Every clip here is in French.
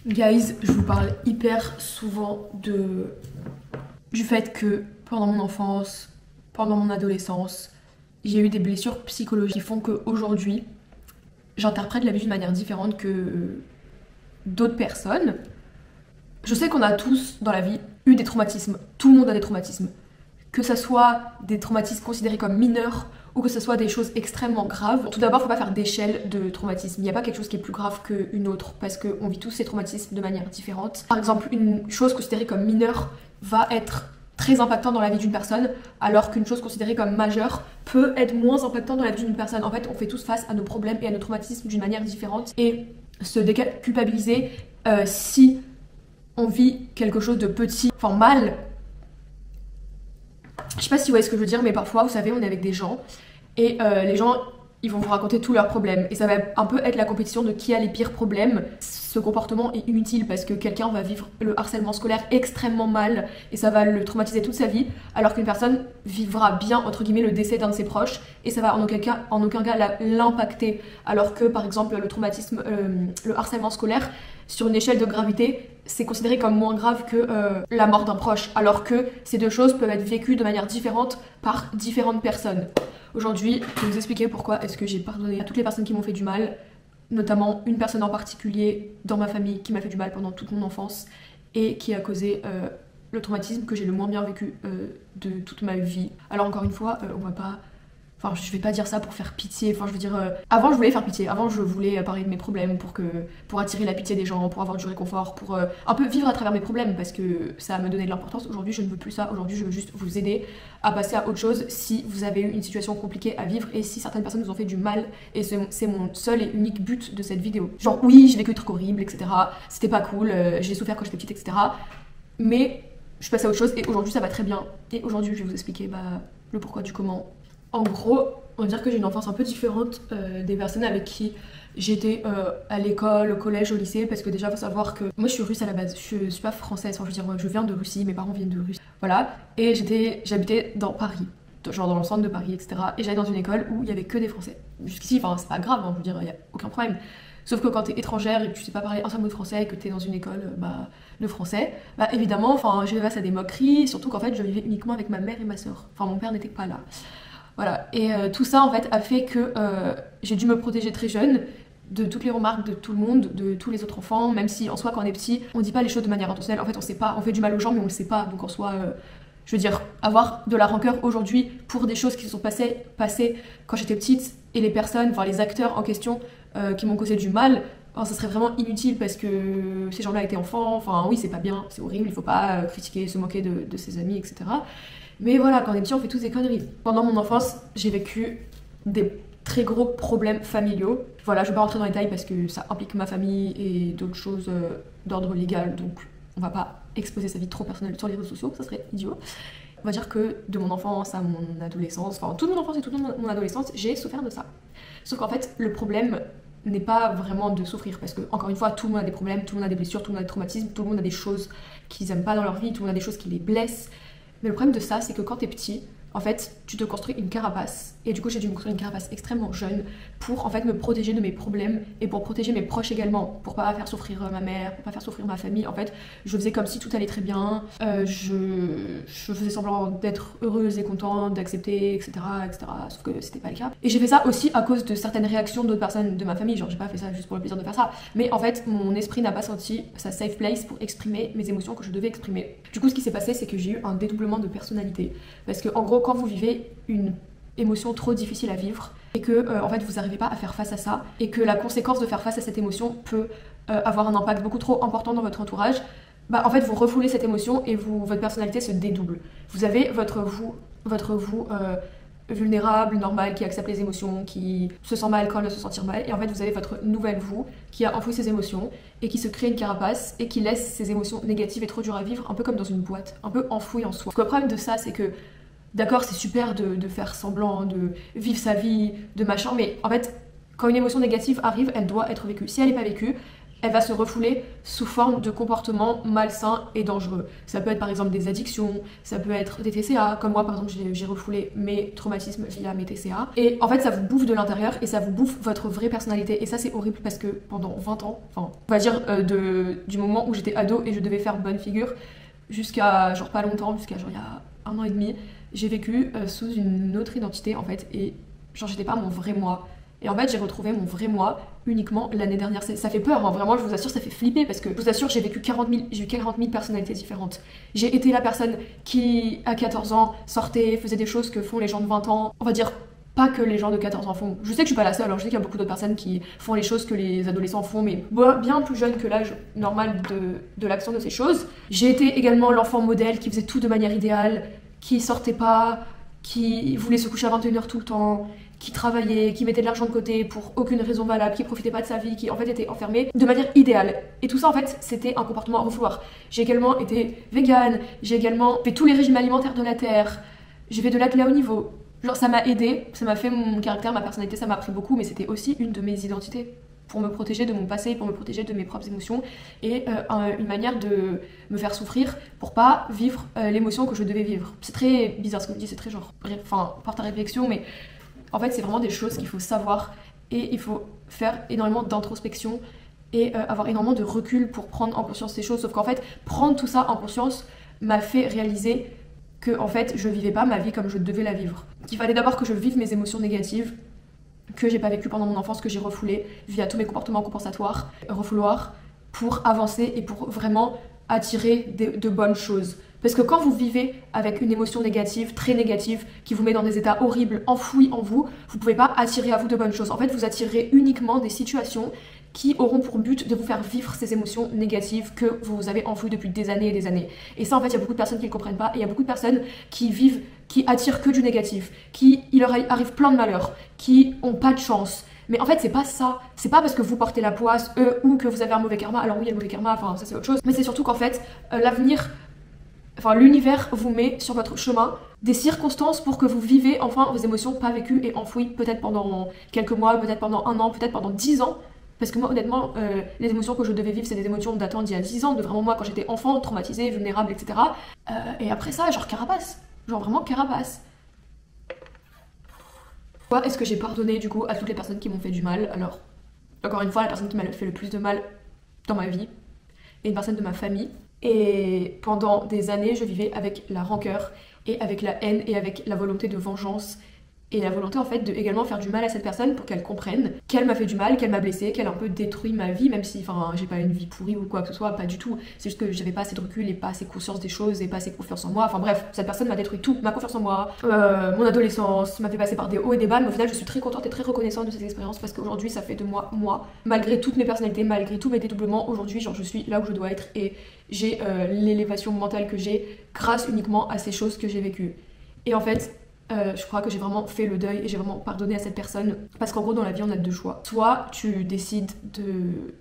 Guys, je vous parle hyper souvent du fait que pendant mon enfance, pendant mon adolescence, j'ai eu des blessures psychologiques qui font qu'aujourd'hui, j'interprète la vie d'une manière différente que d'autres personnes. Je sais qu'on a tous dans la vie eu des traumatismes, tout le monde a des traumatismes. Que ça soit des traumatismes considérés comme mineurs ou que ce soit des choses extrêmement graves. Tout d'abord, il ne faut pas faire d'échelle de traumatisme. Il n'y a pas quelque chose qui est plus grave qu'une autre parce qu'on vit tous ces traumatismes de manière différente. Par exemple, une chose considérée comme mineure va être très impactante dans la vie d'une personne, alors qu'une chose considérée comme majeure peut être moins impactante dans la vie d'une personne. En fait, on fait tous face à nos problèmes et à nos traumatismes d'une manière différente. Et se déculpabiliser si on vit quelque chose de petit, enfin mal. Je sais pas si vous voyez ce que je veux dire, mais parfois, vous savez, on est avec des gens et les gens, ils vont vous raconter tous leurs problèmes. Et ça va un peu être la compétition de qui a les pires problèmes. Ce comportement est inutile parce que quelqu'un va vivre le harcèlement scolaire extrêmement mal et ça va le traumatiser toute sa vie, alors qu'une personne vivra bien, entre guillemets, le décès d'un de ses proches et ça va en aucun cas l'impacter. Alors que, par exemple, le traumatisme, le harcèlement scolaire, sur une échelle de gravité, c'est considéré comme moins grave que la mort d'un proche, alors que ces deux choses peuvent être vécues de manière différente par différentes personnes. Aujourd'hui, je vais vous expliquer pourquoi est-ce que j'ai pardonné à toutes les personnes qui m'ont fait du mal, notamment une personne en particulier dans ma famille qui m'a fait du mal pendant toute mon enfance et qui a causé le traumatisme que j'ai le moins bien vécu de toute ma vie. Alors encore une fois, on va pas... Enfin, je vais pas dire ça pour faire pitié, enfin je veux dire... Avant je voulais faire pitié, avant je voulais parler de mes problèmes pour attirer la pitié des gens, pour avoir du réconfort, pour un peu vivre à travers mes problèmes parce que ça me donnait de l'importance. Aujourd'hui je ne veux plus ça, aujourd'hui je veux juste vous aider à passer à autre chose si vous avez eu une situation compliquée à vivre et si certaines personnes vous ont fait du mal, et c'est mon seul et unique but de cette vidéo. Genre oui, j'ai vécu des trucs horribles, etc. C'était pas cool, j'ai souffert quand j'étais petite, etc. Mais je passe à autre chose et aujourd'hui ça va très bien. Et aujourd'hui je vais vous expliquer le pourquoi du comment. En gros, on va dire que j'ai une enfance un peu différente des personnes avec qui j'étais à l'école, au collège, au lycée, parce que déjà, il faut savoir que moi, je suis russe à la base, je suis pas française, enfin, je veux dire, je viens de Russie, mes parents viennent de Russie, voilà, et j'habitais dans Paris, genre dans le centre de Paris, etc. Et j'allais dans une école où il y avait que des Français. Jusqu'ici, enfin, c'est pas grave, hein, je veux dire, il y a aucun problème. Sauf que quand t'es étrangère et que tu sais pas parler un seul mot de français et que t'es dans une école, de français, évidemment, enfin, j'ai face à des moqueries, surtout qu'en fait, je vivais uniquement avec ma mère et ma soeur. Enfin, mon père n'était pas là. Voilà, et tout ça en fait a fait que j'ai dû me protéger très jeune de toutes les remarques de tout le monde, de tous les autres enfants, même si en soi quand on est petit, on dit pas les choses de manière intentionnelle, en fait on sait pas, on fait du mal aux gens mais on le sait pas, donc en soi, je veux dire, avoir de la rancœur aujourd'hui pour des choses qui se sont passées quand j'étais petite, et les personnes, enfin les acteurs en question qui m'ont causé du mal, ça serait vraiment inutile parce que ces gens-là étaient enfants, enfin oui c'est pas bien, c'est horrible, il faut pas critiquer, se moquer de ses amis, etc. Mais voilà, quand on est petit, on fait tous des conneries. Pendant mon enfance, j'ai vécu des très gros problèmes familiaux. Voilà, je vais pas rentrer dans les détails parce que ça implique ma famille et d'autres choses d'ordre légal, donc on va pas exposer sa vie trop personnelle sur les réseaux sociaux, ça serait idiot. On va dire que de mon enfance à mon adolescence, enfin toute mon enfance et toute mon adolescence, j'ai souffert de ça. Sauf qu'en fait, le problème n'est pas vraiment de souffrir parce que, encore une fois, tout le monde a des problèmes, tout le monde a des blessures, tout le monde a des traumatismes, tout le monde a des choses qu'ils aiment pas dans leur vie, tout le monde a des choses qui les blessent. Mais le problème de ça, c'est que quand t'es petit, en fait, tu te construis une carapace. Et du coup, j'ai dû me construire une carapace extrêmement jeune pour en fait me protéger de mes problèmes et pour protéger mes proches également, pour pas faire souffrir ma mère, pour pas faire souffrir ma famille. En fait, je faisais comme si tout allait très bien. Je faisais semblant d'être heureuse et contente, d'accepter, etc., etc. Sauf que c'était pas le cas. Et j'ai fait ça aussi à cause de certaines réactions d'autres personnes de ma famille. Genre, j'ai pas fait ça juste pour le plaisir de faire ça. Mais en fait, mon esprit n'a pas senti sa safe place pour exprimer mes émotions que je devais exprimer. Du coup, ce qui s'est passé, c'est que j'ai eu un dédoublement de personnalité. Parce que, en gros, quand vous vivez une émotion trop difficile à vivre et que en fait vous n'arrivez pas à faire face à ça et que la conséquence de faire face à cette émotion peut avoir un impact beaucoup trop important dans votre entourage, en fait vous refoulez cette émotion et votre personnalité se dédouble. Vous avez votre vous vulnérable, normal, qui accepte les émotions, qui se sent mal quand elle doit se sentir mal, et en fait vous avez votre nouvelle vous qui a enfoui ses émotions et qui se crée une carapace et qui laisse ses émotions négatives et trop dures à vivre un peu comme dans une boîte, un peu enfouie en soi. Le problème de ça, c'est que d'accord, c'est super de faire semblant, de vivre sa vie, de machin, mais en fait, quand une émotion négative arrive, elle doit être vécue. Si elle n'est pas vécue, elle va se refouler sous forme de comportements malsains et dangereux. Ça peut être par exemple des addictions, ça peut être des TCA, comme moi par exemple j'ai refoulé mes traumatismes via mes TCA. Et en fait ça vous bouffe de l'intérieur et ça vous bouffe votre vraie personnalité. Et ça c'est horrible parce que pendant 20 ans, enfin on va dire du moment où j'étais ado et je devais faire bonne figure, jusqu'à genre pas longtemps, jusqu'à genre il y a 1 an et demi, j'ai vécu sous une autre identité en fait. Et genre j'étais pas mon vrai moi. Et en fait, j'ai retrouvé mon vrai moi uniquement l'année dernière. Ça fait peur, hein. Vraiment, je vous assure, ça fait flipper parce que je vous assure, j'ai vécu 40 000 personnalités différentes. J'ai été la personne qui, à 14 ans, sortait, faisait des choses que font les gens de 20 ans. On va dire pas que les gens de 14 ans font. Je sais que je suis pas la seule, alors je sais qu'il y a beaucoup d'autres personnes qui font les choses que les adolescents font, mais bien plus jeune que l'âge normal de l'action de ces choses. J'ai été également l'enfant modèle qui faisait tout de manière idéale, qui sortait pas, qui voulait se coucher à 21h tout le temps, qui travaillait, qui mettait de l'argent de côté pour aucune raison valable, qui profitait pas de sa vie, qui en fait était enfermé de manière idéale. Et tout ça en fait c'était un comportement à refouloir. J'ai également été végane, j'ai également fait tous les régimes alimentaires de la terre, j'ai fait de l'athlète à haut niveau. Genre ça m'a aidé, ça m'a fait mon caractère, ma personnalité, ça m'a appris beaucoup, mais c'était aussi une de mes identités pour me protéger de mon passé, pour me protéger de mes propres émotions et une manière de me faire souffrir pour pas vivre l'émotion que je devais vivre. C'est très bizarre ce que je dis, c'est très genre, enfin, porte à réflexion, mais en fait, c'est vraiment des choses qu'il faut savoir et il faut faire énormément d'introspection et avoir énormément de recul pour prendre en conscience ces choses. Sauf qu'en fait, prendre tout ça en conscience m'a fait réaliser que en fait, je vivais pas ma vie comme je devais la vivre. Qu'il fallait d'abord que je vive mes émotions négatives que j'ai pas vécues pendant mon enfance, que j'ai refoulées via tous mes comportements compensatoires, refouloirs, pour avancer et pour vraiment attirer de bonnes choses. Parce que quand vous vivez avec une émotion négative, très négative, qui vous met dans des états horribles, enfouis en vous, vous pouvez pas attirer à vous de bonnes choses. En fait, vous attirez uniquement des situations qui auront pour but de vous faire vivre ces émotions négatives que vous avez enfouies depuis des années et des années. Et ça, en fait, il y a beaucoup de personnes qui ne le comprennent pas, et il y a beaucoup de personnes qui vivent, qui attirent que du négatif, il leur arrive plein de malheurs, qui ont pas de chance. Mais en fait, c'est pas ça. C'est pas parce que vous portez la poisse, ou que vous avez un mauvais karma. Alors oui, il y a le mauvais karma, enfin, ça c'est autre chose. Mais c'est surtout qu'en fait, l'avenir... Enfin, l'univers vous met sur votre chemin des circonstances pour que vous vivez enfin vos émotions pas vécues et enfouies, peut-être pendant quelques mois, peut-être pendant 1 an, peut-être pendant 10 ans. Parce que moi, honnêtement, les émotions que je devais vivre, c'est des émotions datant d'il y a 10 ans, de vraiment moi quand j'étais enfant, traumatisée, vulnérable, etc. Et après ça, genre carapace. Genre vraiment carapace. Pourquoi est-ce que j'ai pardonné du coup à toutes les personnes qui m'ont fait du mal? Alors, encore une fois, la personne qui m'a fait le plus de mal dans ma vie est une personne de ma famille. Et pendant des années, je vivais avec la rancœur et avec la haine et avec la volonté de vengeance et la volonté en fait de également faire du mal à cette personne pour qu'elle comprenne qu'elle m'a fait du mal, qu'elle m'a blessée, qu'elle a un peu détruit ma vie, même si enfin j'ai pas une vie pourrie ou quoi que ce soit, pas du tout. C'est juste que j'avais pas assez de recul et pas assez conscience des choses et pas assez confiance en moi. Enfin bref, cette personne m'a détruit tout, ma confiance en moi, mon adolescence, m'a fait passer par des hauts et des bas, mais au final je suis très contente et très reconnaissante de cette expérience parce qu'aujourd'hui ça fait de moi, malgré toutes mes personnalités, malgré tous mes dédoublements, aujourd'hui genre je suis là où je dois être et j'ai l'élévation mentale que j'ai grâce uniquement à ces choses que j'ai vécues. Et en fait, je crois que j'ai vraiment fait le deuil et j'ai vraiment pardonné à cette personne parce qu'en gros dans la vie on a 2 choix. Soit tu décides de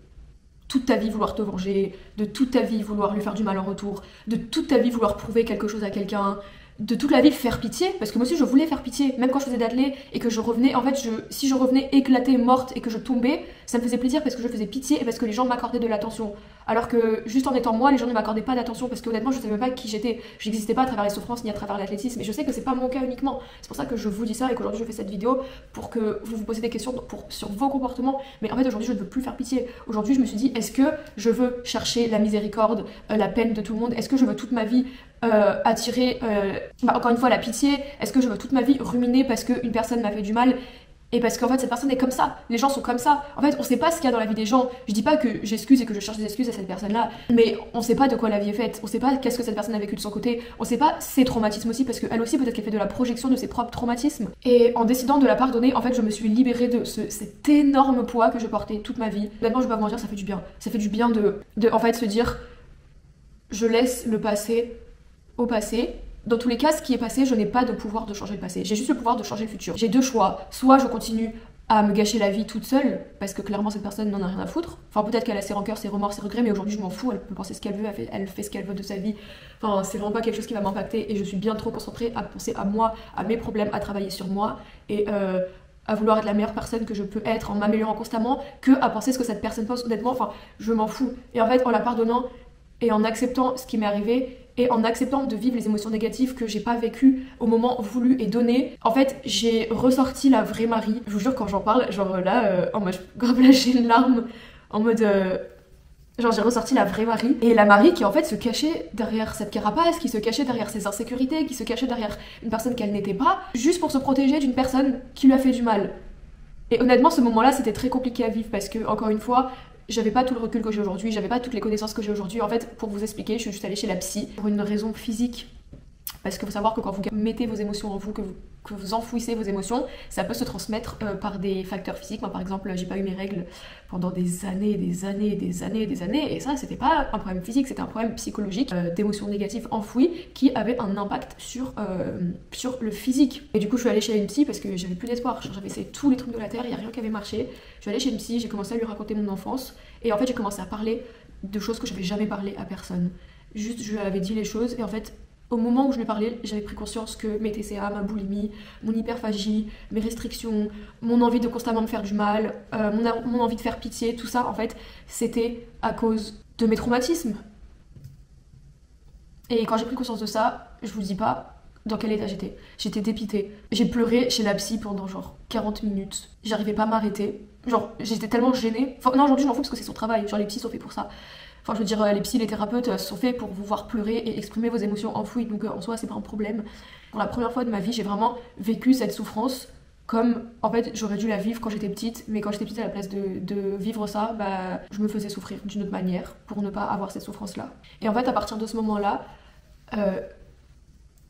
toute ta vie vouloir te venger, de toute ta vie vouloir lui faire du mal en retour, de toute ta vie vouloir prouver quelque chose à quelqu'un, de toute la vie faire pitié, parce que moi aussi je voulais faire pitié, même quand je faisais d'athlé et que je revenais, en fait si je revenais éclatée, morte et que je tombais, ça me faisait plaisir parce que je faisais pitié et parce que les gens m'accordaient de l'attention. Alors que juste en étant moi, les gens ne m'accordaient pas d'attention parce que honnêtement je savais même pas qui j'étais, je n'existais pas à travers les souffrances ni à travers l'athlétisme et je sais que c'est pas mon cas uniquement. C'est pour ça que je vous dis ça et qu'aujourd'hui je fais cette vidéo pour que vous vous posiez des questions sur vos comportements. Mais en fait aujourd'hui je ne veux plus faire pitié. Aujourd'hui je me suis dit est-ce que je veux chercher la miséricorde, la peine de tout le monde? Est-ce que je veux toute ma vie attirer encore une fois la pitié? Est-ce que je veux toute ma vie ruminer parce qu'une personne m'a fait du mal? Et parce qu'en fait cette personne est comme ça, les gens sont comme ça. En fait on sait pas ce qu'il y a dans la vie des gens. Je dis pas que j'excuse et que je cherche des excuses à cette personne là, mais on sait pas de quoi la vie est faite. On sait pas qu'est-ce que cette personne a vécu de son côté. On sait pas ses traumatismes aussi parce qu'elle aussi peut-être qu'elle fait de la projection de ses propres traumatismes. Et en décidant de la pardonner, en fait je me suis libérée de cet énorme poids que je portais toute ma vie. Honnêtement je vais pas vous mentir, ça fait du bien. Ça fait du bien de en fait se dire je laisse le passé au passé. Dans tous les cas, ce qui est passé, je n'ai pas de pouvoir de changer le passé. J'ai juste le pouvoir de changer le futur. J'ai 2 choix. Soit je continue à me gâcher la vie toute seule, parce que clairement cette personne n'en a rien à foutre. Enfin peut-être qu'elle a ses rancœurs, ses remords, ses regrets, mais aujourd'hui je m'en fous, elle peut penser ce qu'elle veut, elle fait ce qu'elle veut de sa vie. Enfin c'est vraiment pas quelque chose qui va m'impacter et je suis bien trop concentrée à penser à moi, à mes problèmes, à travailler sur moi et à vouloir être la meilleure personne que je peux être en m'améliorant constamment que à penser ce que cette personne pense. Honnêtement, enfin, je m'en fous. Et en fait, en la pardonnant et en acceptant ce qui m'est arrivé et en acceptant de vivre les émotions négatives que j'ai pas vécues au moment voulu et donné, en fait, j'ai ressorti la vraie Marie. Je vous jure, quand j'en parle, genre là, en mode, grave là, j'ai une larme en mode. Genre j'ai ressorti la vraie Marie, et la Marie qui en fait se cachait derrière cette carapace, qui se cachait derrière ses insécurités, qui se cachait derrière une personne qu'elle n'était pas, juste pour se protéger d'une personne qui lui a fait du mal. Et honnêtement ce moment-là c'était très compliqué à vivre parce que, encore une fois, j'avais pas tout le recul que j'ai aujourd'hui, j'avais pas toutes les connaissances que j'ai aujourd'hui. En fait, pour vous expliquer, je suis juste allée chez la psy pour une raison physique. Parce qu'il faut savoir que quand vous mettez vos émotions en vous, que vous enfouissez vos émotions, ça peut se transmettre par des facteurs physiques. Moi par exemple, j'ai pas eu mes règles pendant des années, et ça c'était pas un problème physique, c'était un problème psychologique, d'émotions négatives enfouies qui avaient un impact sur le physique. Et du coup je suis allée chez une psy parce que j'avais plus d'espoir, j'avais essayé tous les trucs de la terre, il y a rien qui avait marché. Je suis allée chez une psy, j'ai commencé à lui raconter mon enfance, et en fait j'ai commencé à parler de choses que je n'avais jamais parlé à personne. Juste je lui avais dit les choses, et en fait au moment où je lui parlais, j'avais pris conscience que mes TCA, ma boulimie, mon hyperphagie, mes restrictions, mon envie de constamment me faire du mal, mon envie de faire pitié, tout ça, en fait, c'était à cause de mes traumatismes. Et quand j'ai pris conscience de ça, je vous dis pas dans quel état j'étais. J'étais dépitée. J'ai pleuré chez la psy pendant genre 40 minutes. J'arrivais pas à m'arrêter. Genre, j'étais tellement gênée. Enfin, non, aujourd'hui, je m'en fous parce que c'est son travail. Genre, les psys sont faits pour ça. Enfin, je veux dire, les psys, les thérapeutes sont faits pour vous voir pleurer et exprimer vos émotions enfouies, donc en soi, c'est pas un problème. Pour la première fois de ma vie, j'ai vraiment vécu cette souffrance comme, en fait, j'aurais dû la vivre quand j'étais petite, mais quand j'étais petite, à la place de vivre ça, bah, je me faisais souffrir d'une autre manière pour ne pas avoir cette souffrance-là. Et en fait, à partir de ce moment-là,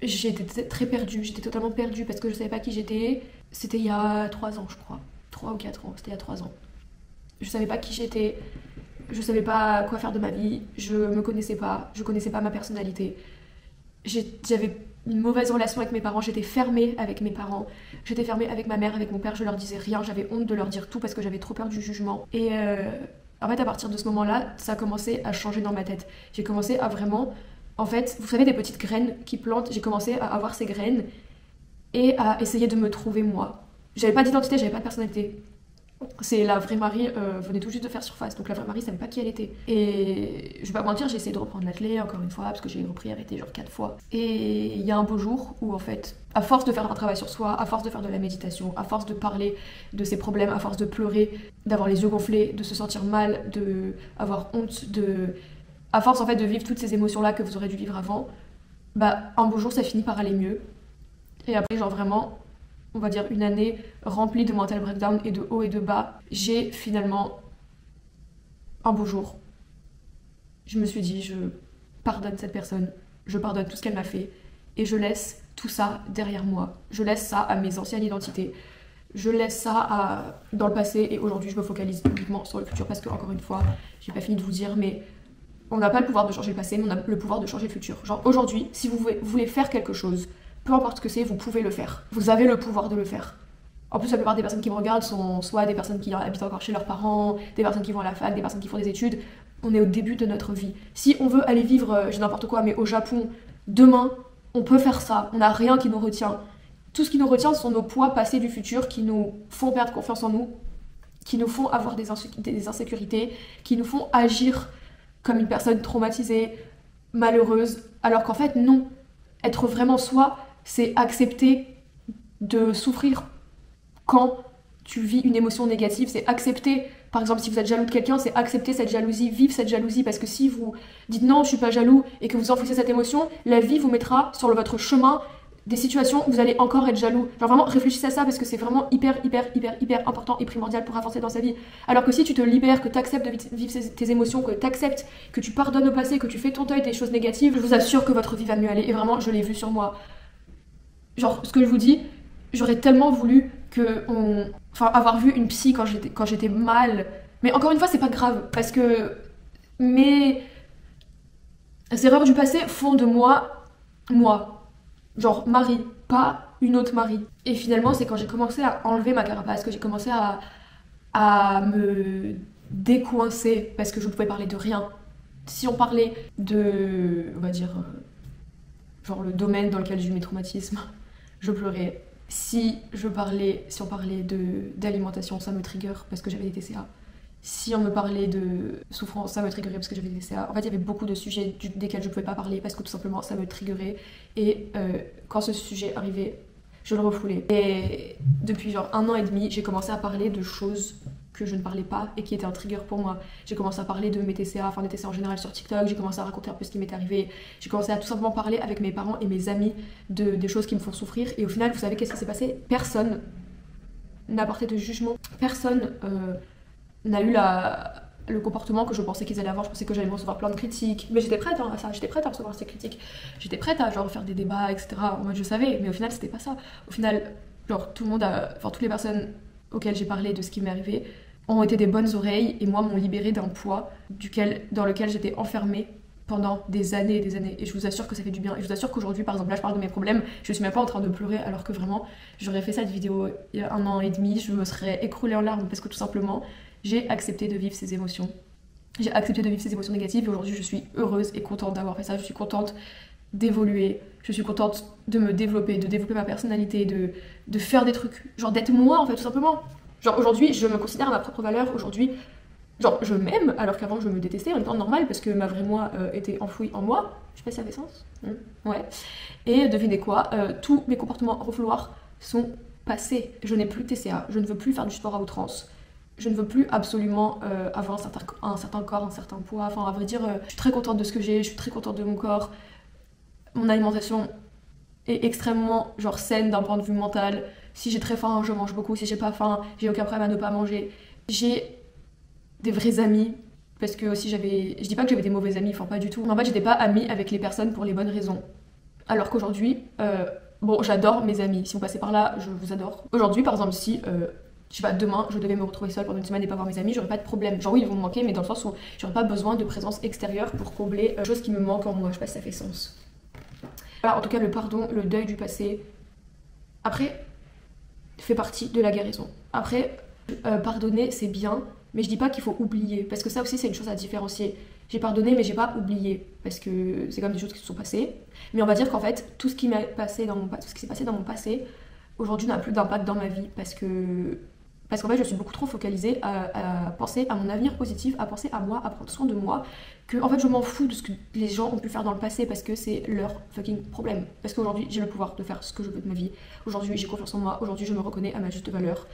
j'étais très perdue, j'étais totalement perdue parce que je savais pas qui j'étais. C'était il y a 3 ans, je crois. 3 ou 4 ans, c'était il y a 3 ans. Je savais pas qui j'étais. Je savais pas quoi faire de ma vie, je me connaissais pas, je connaissais pas ma personnalité. J'avais une mauvaise relation avec mes parents, j'étais fermée avec mes parents, j'étais fermée avec ma mère, avec mon père, je leur disais rien, j'avais honte de leur dire tout parce que j'avais trop peur du jugement. Et en fait, à partir de ce moment-là, ça a commencé à changer dans ma tête. J'ai commencé à vraiment, en fait, vous savez, des petites graines qui plantent, j'ai commencé à avoir ces graines et à essayer de me trouver moi. J'avais pas d'identité, j'avais pas de personnalité. C'est la vraie Marie venait tout juste de faire surface, donc la vraie Marie savait pas qui elle était. Et je vais pas mentir, j'ai essayé de reprendre l'athlé encore une fois parce que j'ai repris arrêté genre 4 fois. Et il y a un beau jour où en fait, à force de faire un travail sur soi, à force de faire de la méditation, à force de parler de ses problèmes, à force de pleurer, d'avoir les yeux gonflés, de se sentir mal, de avoir honte, à force en fait de vivre toutes ces émotions là que vous aurez dû vivre avant, bah un beau jour ça finit par aller mieux. Et après genre vraiment, on va dire une année remplie de mental breakdown et de hauts et de bas, j'ai finalement, un beau jour, je me suis dit, je pardonne cette personne, je pardonne tout ce qu'elle m'a fait, et je laisse tout ça derrière moi. Je laisse ça à mes anciennes identités, je laisse ça dans le passé, et aujourd'hui je me focalise uniquement sur le futur, parce que, encore une fois, j'ai pas fini de vous dire, mais on n'a pas le pouvoir de changer le passé, mais on a le pouvoir de changer le futur. Genre aujourd'hui, si vous voulez faire quelque chose, peu importe ce que c'est, vous pouvez le faire. Vous avez le pouvoir de le faire. En plus, la plupart des personnes qui me regardent sont soit des personnes qui habitent encore chez leurs parents, des personnes qui vont à la fac, des personnes qui font des études. On est au début de notre vie. Si on veut aller vivre, j'ai n'importe quoi, mais au Japon, demain, on peut faire ça. On n'a rien qui nous retient. Tout ce qui nous retient, ce sont nos poids passés du futur qui nous font perdre confiance en nous, qui nous font avoir des insécurités, qui nous font agir comme une personne traumatisée, malheureuse, alors qu'en fait, non. Être vraiment soi, c'est accepter de souffrir quand tu vis une émotion négative, c'est accepter, par exemple si vous êtes jaloux de quelqu'un, c'est accepter cette jalousie, vivre cette jalousie, parce que si vous dites non je suis pas jaloux et que vous enfouissez cette émotion, la vie vous mettra sur votre chemin des situations où vous allez encore être jaloux. Genre vraiment réfléchissez à ça parce que c'est vraiment hyper important et primordial pour avancer dans sa vie. Alors que si tu te libères, que tu acceptes de vivre tes émotions, que tu acceptes, que tu pardonnes au passé, que tu fais ton deuil des choses négatives, je vous assure que votre vie va mieux aller. Et vraiment, je l'ai vu sur moi. Genre, ce que je vous dis, j'aurais tellement voulu avoir vu une psy quand j'étais mal. Mais encore une fois, c'est pas grave parce que mes erreurs du passé font de moi. Genre Marie, pas une autre Marie. Et finalement, c'est quand j'ai commencé à enlever ma carapace, que j'ai commencé à me décoincer, parce que je ne pouvais parler de rien. Si on parlait de, on va dire, genre le domaine dans lequel j'ai eu mes traumatismes, je pleurais. Si on parlait d'alimentation, ça me trigger parce que j'avais des TCA. Si on me parlait de souffrance, ça me triggerait parce que j'avais des TCA. En fait, il y avait beaucoup de sujets desquels je pouvais pas parler parce que tout simplement ça me triggerait. Et quand ce sujet arrivait, je le refoulais. Et depuis genre 1 an et demi, j'ai commencé à parler de choses que je ne parlais pas et qui étaient un trigger pour moi. J'ai commencé à parler de mes TCA, enfin des TCA en général sur TikTok, j'ai commencé à raconter un peu ce qui m'est arrivé, j'ai commencé à tout simplement parler avec mes parents et mes amis des choses qui me font souffrir. Et au final, vous savez qu'est-ce qui s'est passé? Personne n'a porté de jugement, personne n'a eu le comportement que je pensais qu'ils allaient avoir. Je pensais que j'allais recevoir plein de critiques, mais j'étais prête à ça, j'étais prête à recevoir ces critiques, j'étais prête à genre faire des débats, etc. En mode je savais, mais au final c'était pas ça. Au final, genre toutes les personnes auxquelles j'ai parlé de ce qui m'est arrivé ont été des bonnes oreilles et moi m'ont libérée d'un poids dans lequel j'étais enfermée pendant des années et des années. Et je vous assure que ça fait du bien. Et je vous assure qu'aujourd'hui, par exemple, là je parle de mes problèmes, je suis même pas en train de pleurer alors que vraiment, j'aurais fait cette vidéo il y a 1 an et demi, je me serais écroulée en larmes parce que tout simplement, j'ai accepté de vivre ces émotions. J'ai accepté de vivre ces émotions négatives et aujourd'hui je suis heureuse et contente d'avoir fait ça. Je suis contente d'évoluer, je suis contente de me développer, de développer ma personnalité, de faire des trucs, genre d'être moi en fait tout simplement. Genre aujourd'hui je me considère à ma propre valeur, aujourd'hui genre je m'aime alors qu'avant je me détestais en étant normal parce que ma vraie moi était enfouie en moi. Je sais pas si ça fait sens. Ouais. Et devinez quoi, tous mes comportements refouloirs sont passés. Je n'ai plus de TCA, je ne veux plus faire du sport à outrance. Je ne veux plus absolument avoir un certain corps, un certain poids. Enfin, à vrai dire, je suis très contente de ce que j'ai, je suis très contente de mon corps. Mon alimentation est extrêmement genre saine d'un point de vue mental. Si j'ai très faim, je mange beaucoup. Si j'ai pas faim, j'ai aucun problème à ne pas manger. J'ai des vrais amis. Parce que aussi je dis pas que j'avais des mauvais amis, enfin pas du tout. En fait, j'étais pas amie avec les personnes pour les bonnes raisons. Alors qu'aujourd'hui, bon, j'adore mes amis. Si vous passez par là, je vous adore. Aujourd'hui, par exemple, si je sais pas, demain je devais me retrouver seule pendant une semaine et pas voir mes amis, j'aurais pas de problème. Genre oui, ils vont me manquer, mais dans le sens où j'aurais pas besoin de présence extérieure pour combler les choses qui me manquent en moi. Je sais pas si ça fait sens. Voilà, en tout cas, le pardon, le deuil du passé, après, fait partie de la guérison. Après, pardonner, c'est bien, mais je dis pas qu'il faut oublier, parce que ça aussi, c'est une chose à différencier. J'ai pardonné, mais j'ai pas oublié, parce que c'est comme des choses qui se sont passées. Mais on va dire qu'en fait, tout ce qui s'est passé dans mon passé, aujourd'hui n'a plus d'impact dans ma vie, parce qu'en fait je suis beaucoup trop focalisée à penser à mon avenir positif, à penser à moi, à prendre soin de moi, que en fait je m'en fous de ce que les gens ont pu faire dans le passé parce que c'est leur fucking problème. Parce qu'aujourd'hui j'ai le pouvoir de faire ce que je veux de ma vie, aujourd'hui j'ai confiance en moi, aujourd'hui je me reconnais à ma juste valeur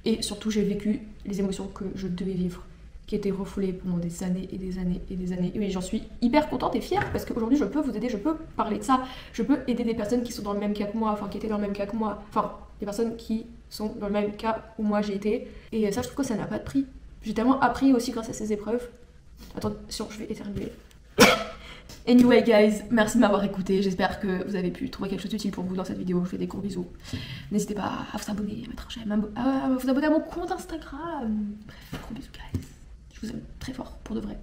et surtout j'ai vécu les émotions que je devais vivre, qui étaient refoulées pendant des années et des années et des années. Et oui, j'en suis hyper contente et fière parce qu'aujourd'hui je peux vous aider, je peux parler de ça, je peux aider des personnes qui sont dans le même cas que moi, enfin qui étaient dans le même cas que moi, enfin des personnes qui sont dans le même cas où moi j'ai été. Et ça, je trouve que ça n'a pas de prix. J'ai tellement appris aussi grâce à ces épreuves. Attention, je vais éternuer. Anyway guys, merci de m'avoir écouté. J'espère que vous avez pu trouver quelque chose d'utile pour vous dans cette vidéo. Je vous fais des gros bisous. N'hésitez pas à vous abonner, à mettre j'aime, à vous abonner à mon compte Instagram. Bref, gros bisous guys. Je vous aime très fort, pour de vrai.